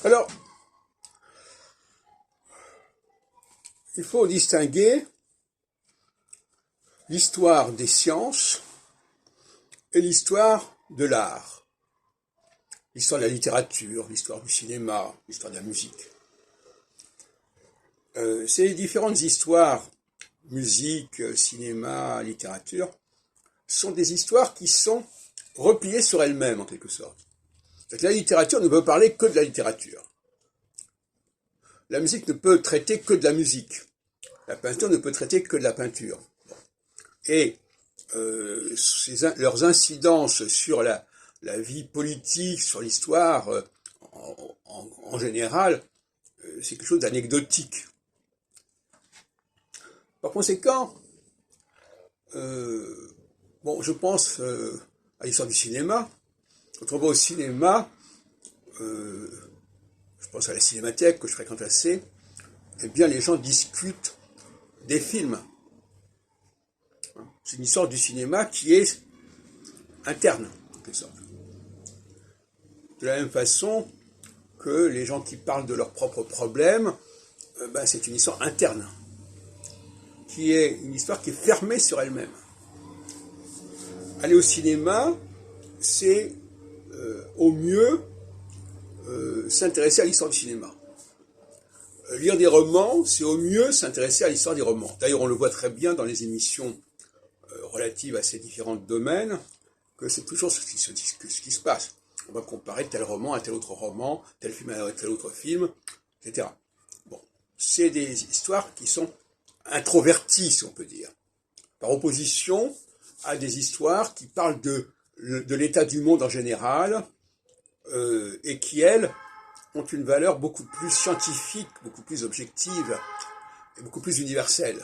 Alors, il faut distinguer l'histoire des sciences et l'histoire de l'art. L'histoire de la littérature, l'histoire du cinéma, l'histoire de la musique. Ces différentes histoires, musique, cinéma, littérature, sont des histoires qui sont repliées sur elles-mêmes, en quelque sorte. La littérature ne peut parler que de la littérature. La musique ne peut traiter que de la musique. La peinture ne peut traiter que de la peinture. Et leurs incidences sur la vie politique, sur l'histoire, en général, c'est quelque chose d'anecdotique. Par conséquent, je pense à l'histoire du cinéma. Quand on va au cinéma, je pense à la cinémathèque que je fréquente assez, eh bien les gens discutent des films. C'est une histoire du cinéma qui est interne, en quelque sorte. De la même façon que les gens qui parlent de leurs propres problèmes, c'est une histoire interne, qui est une histoire qui est fermée sur elle-même. Aller au cinéma, c'est au mieux s'intéresser à l'histoire du cinéma. Lire des romans, c'est au mieux s'intéresser à l'histoire des romans. D'ailleurs, on le voit très bien dans les émissions relatives à ces différents domaines, que c'est toujours ce qui se passe. On va comparer tel roman à tel autre roman, tel film à tel autre film, etc. Bon, c'est des histoires qui sont introverties, si on peut dire, par opposition à des histoires qui parlent de l'état du monde en général, et qui, elles, ont une valeur beaucoup plus scientifique, beaucoup plus objective, et beaucoup plus universelle.